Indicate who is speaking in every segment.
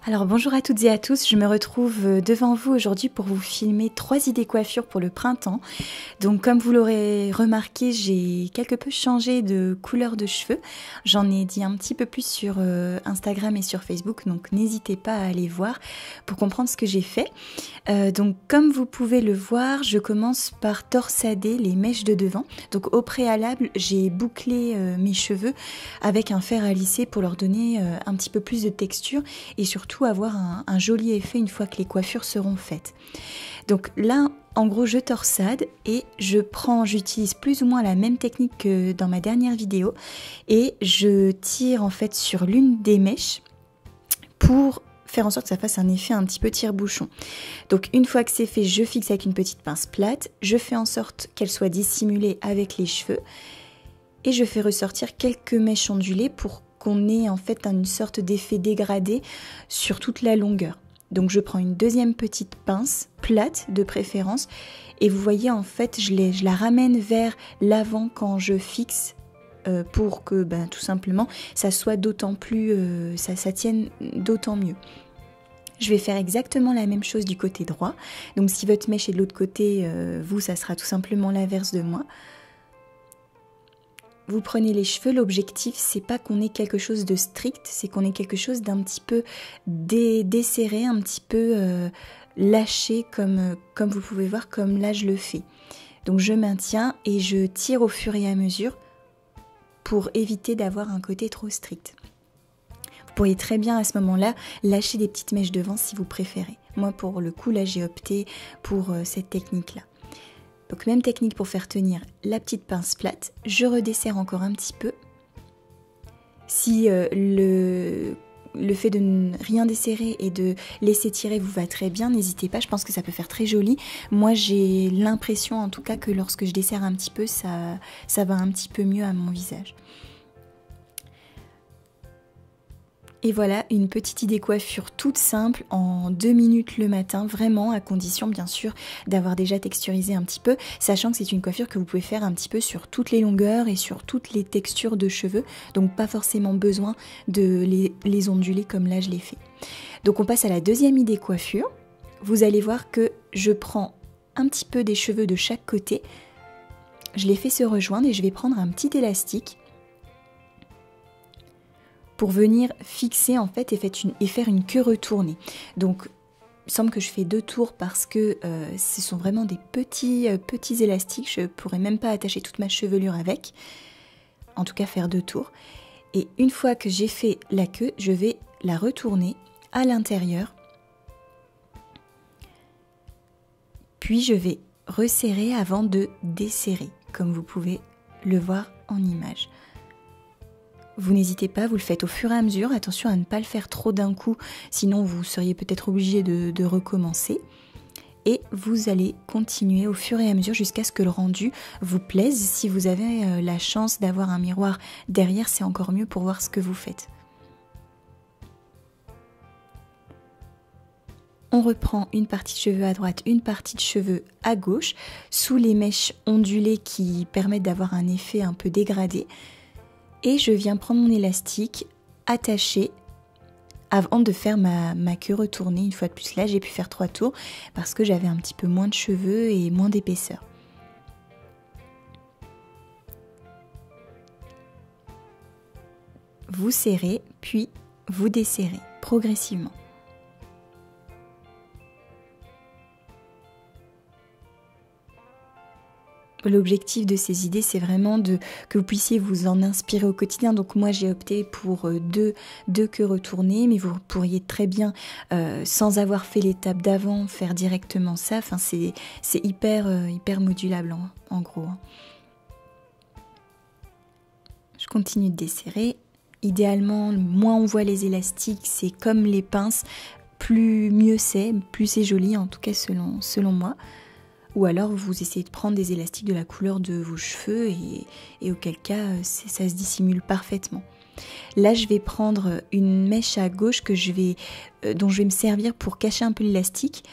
Speaker 1: Alors bonjour à toutes et à tous, je me retrouve devant vous aujourd'hui pour vous filmer 3 idées coiffure pour le printemps. Donc comme vous l'aurez remarqué, j'ai quelque peu changé de couleur de cheveux. J'en ai dit un petit peu plus sur Instagram et sur Facebook, donc n'hésitez pas à aller voir pour comprendre ce que j'ai fait. Donc comme vous pouvez le voir, je commence par torsader les mèches de devant. Donc au préalable, j'ai bouclé mes cheveux avec un fer à lisser pour leur donner un petit peu plus de texture et surtout avoir un joli effet une fois que les coiffures seront faites. Donc là, en gros, je torsade et j'utilise plus ou moins la même technique que dans ma dernière vidéo et je tire en fait sur l'une des mèches pour faire en sorte que ça fasse un effet un petit peu tire-bouchon. Donc une fois que c'est fait, je fixe avec une petite pince plate, je fais en sorte qu'elle soit dissimulée avec les cheveux et je fais ressortir quelques mèches ondulées pour qu'on ait en fait une sorte d'effet dégradé sur toute la longueur. Donc je prends une deuxième petite pince, plate de préférence, et vous voyez en fait je la ramène vers l'avant quand je fixe pour que tout simplement ça soit d'autant plus, ça tienne d'autant mieux. Je vais faire exactement la même chose du côté droit, donc si votre mèche est de l'autre côté, vous ça sera tout simplement l'inverse de moi. Vous prenez les cheveux, l'objectif c'est pas qu'on ait quelque chose de strict, c'est qu'on ait quelque chose d'un petit peu desserré, un petit peu lâché comme vous pouvez voir, comme là je le fais. Donc je maintiens et je tire au fur et à mesure pour éviter d'avoir un côté trop strict. Vous pourriez très bien à ce moment-là lâcher des petites mèches devant si vous préférez. Moi pour le coup là j'ai opté pour cette technique-là. Donc même technique pour faire tenir la petite pince plate, je redesserre encore un petit peu. Si le fait de ne rien desserrer et de laisser tirer vous va très bien, n'hésitez pas, je pense que ça peut faire très joli. Moi j'ai l'impression en tout cas que lorsque je desserre un petit peu, ça va un petit peu mieux à mon visage. Et voilà, une petite idée coiffure toute simple en 2 minutes le matin, vraiment à condition bien sûr d'avoir déjà texturisé un petit peu, sachant que c'est une coiffure que vous pouvez faire un petit peu sur toutes les longueurs et sur toutes les textures de cheveux, donc pas forcément besoin de les onduler comme là je l'ai fait. Donc on passe à la deuxième idée coiffure. Vous allez voir que je prends un petit peu des cheveux de chaque côté, je les fais se rejoindre et je vais prendre un petit élastique pour venir fixer en fait et faire une queue retournée. Donc il semble que je fais 2 tours parce que ce sont vraiment des petits élastiques, je pourrais même pas attacher toute ma chevelure avec, en tout cas faire 2 tours. Et une fois que j'ai fait la queue, je vais la retourner à l'intérieur, puis je vais resserrer avant de desserrer, comme vous pouvez le voir en image. Vous n'hésitez pas, vous le faites au fur et à mesure, attention à ne pas le faire trop d'un coup, sinon vous seriez peut-être obligé de recommencer. Et vous allez continuer au fur et à mesure jusqu'à ce que le rendu vous plaise. Si vous avez la chance d'avoir un miroir derrière, c'est encore mieux pour voir ce que vous faites. On reprend une partie de cheveux à droite, une partie de cheveux à gauche, sous les mèches ondulées qui permettent d'avoir un effet un peu dégradé. Et je viens prendre mon élastique, attaché, avant de faire ma queue retournée. Une fois de plus, là j'ai pu faire 3 tours parce que j'avais un petit peu moins de cheveux et moins d'épaisseur. Vous serrez, puis vous desserrez progressivement. L'objectif de ces idées, c'est vraiment que vous puissiez vous en inspirer au quotidien. Donc moi, j'ai opté pour deux queues retournées, mais vous pourriez très bien, sans avoir fait l'étape d'avant, faire directement ça. Enfin, c'est hyper modulable en gros. Je continue de desserrer. Idéalement, moins on voit les élastiques, c'est comme les pinces, mieux c'est, plus c'est joli, en tout cas selon moi. Ou alors vous essayez de prendre des élastiques de la couleur de vos cheveux et auquel cas ça se dissimule parfaitement. Là je vais prendre une mèche à gauche dont je vais me servir pour cacher un peu l'élastique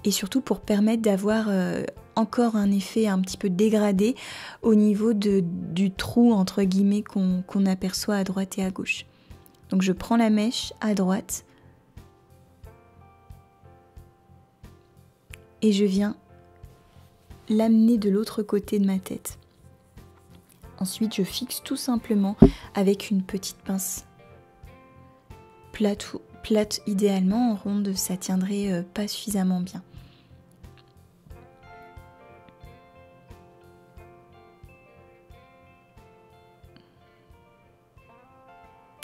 Speaker 1: et surtout pour permettre d'avoir encore un effet un petit peu dégradé au niveau du trou entre guillemets qu'on aperçoit à droite et à gauche. Donc je prends la mèche à droite et je viens l'amener de l'autre côté de ma tête. Ensuite, je fixe tout simplement avec une petite pince plate idéalement, en ronde, ça tiendrait pas suffisamment bien.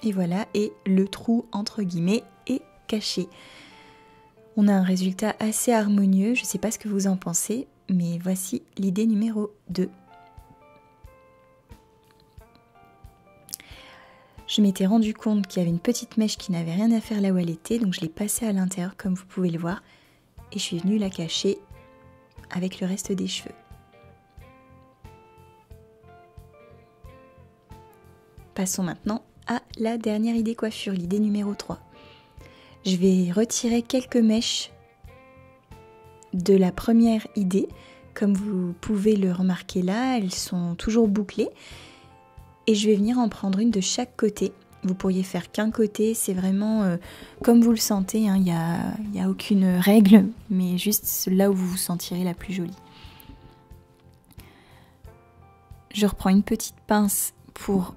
Speaker 1: Et voilà, et le trou entre guillemets est caché. On a un résultat assez harmonieux, je ne sais pas ce que vous en pensez, mais voici l'idée numéro 2. Je m'étais rendu compte qu'il y avait une petite mèche qui n'avait rien à faire là où elle était, donc je l'ai passée à l'intérieur comme vous pouvez le voir, et je suis venue la cacher avec le reste des cheveux. Passons maintenant à la dernière idée coiffure, l'idée numéro 3. Je vais retirer quelques mèches de la première idée. Comme vous pouvez le remarquer là, elles sont toujours bouclées. Et je vais venir en prendre une de chaque côté. Vous pourriez faire qu'un côté, c'est vraiment comme vous le sentez, hein, y a aucune règle, mais juste là où vous vous sentirez la plus jolie. Je reprends une petite pince pour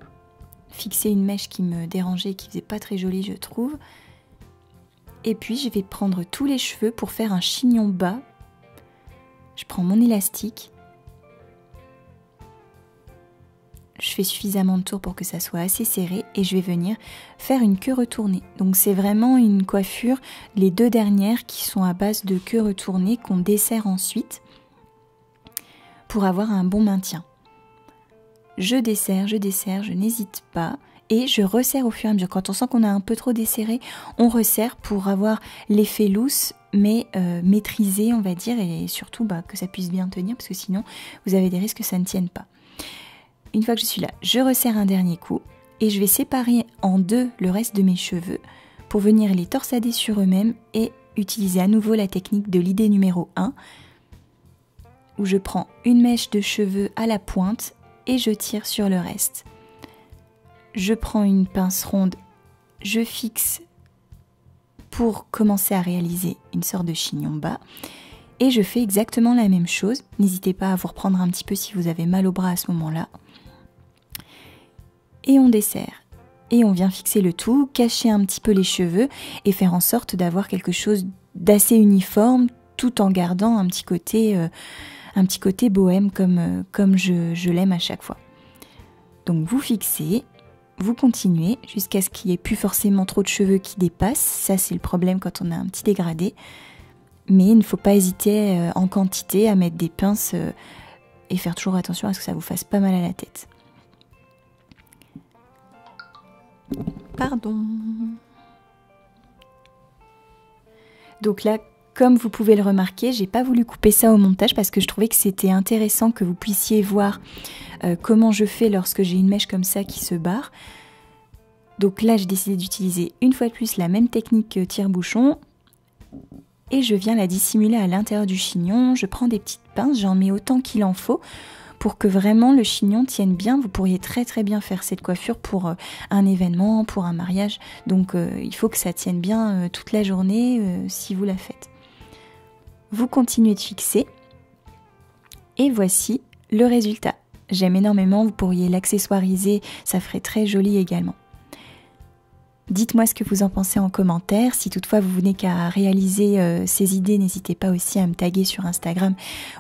Speaker 1: fixer une mèche qui me dérangeait et qui faisait pas très jolie, je trouve. Et puis je vais prendre tous les cheveux pour faire un chignon bas. Je prends mon élastique. Je fais suffisamment de tours pour que ça soit assez serré et je vais venir faire une queue retournée. Donc c'est vraiment une coiffure, les deux dernières qui sont à base de queue retournée qu'on desserre ensuite pour avoir un bon maintien. Je desserre, je n'hésite pas et je resserre au fur et à mesure. Quand on sent qu'on a un peu trop desserré, on resserre pour avoir l'effet loose mais maîtrisé, on va dire, et surtout que ça puisse bien tenir parce que sinon vous avez des risques que ça ne tienne pas. Une fois que je suis là, je resserre un dernier coup et je vais séparer en deux le reste de mes cheveux pour venir les torsader sur eux-mêmes et utiliser à nouveau la technique de l'idée numéro 1 où je prends une mèche de cheveux à la pointe et je tire sur le reste. Je prends une pince ronde, je fixe pour commencer à réaliser une sorte de chignon bas et je fais exactement la même chose. N'hésitez pas à vous reprendre un petit peu si vous avez mal au bras à ce moment-là. Et on desserre. Et on vient fixer le tout, cacher un petit peu les cheveux et faire en sorte d'avoir quelque chose d'assez uniforme tout en gardant un petit côté bohème comme je l'aime à chaque fois. Donc vous fixez, vous continuez jusqu'à ce qu'il n'y ait plus forcément trop de cheveux qui dépassent. Ça c'est le problème quand on a un petit dégradé. Mais il ne faut pas hésiter en quantité à mettre des pinces et faire toujours attention à ce que ça vous fasse pas mal à la tête. Pardon. Donc là, comme vous pouvez le remarquer, j'ai pas voulu couper ça au montage parce que je trouvais que c'était intéressant que vous puissiez voir comment je fais lorsque j'ai une mèche comme ça qui se barre. Donc là, j'ai décidé d'utiliser une fois de plus la même technique que tire-bouchon et je viens la dissimuler à l'intérieur du chignon. Je prends des petites pinces, j'en mets autant qu'il en faut pour que vraiment le chignon tienne bien. Vous pourriez très très bien faire cette coiffure pour un événement, pour un mariage. Donc il faut que ça tienne bien toute la journée si vous la faites. Vous continuez de fixer et voici le résultat. J'aime énormément, vous pourriez l'accessoiriser, ça ferait très joli également. Dites-moi ce que vous en pensez en commentaire. Si toutefois vous venez qu'à réaliser ces idées, n'hésitez pas aussi à me taguer sur Instagram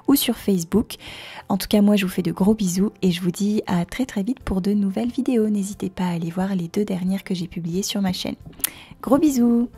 Speaker 1: ou sur Facebook. En tout cas, moi je vous fais de gros bisous et je vous dis à très très vite pour de nouvelles vidéos. N'hésitez pas à aller voir les 2 dernières que j'ai publiées sur ma chaîne. Gros bisous!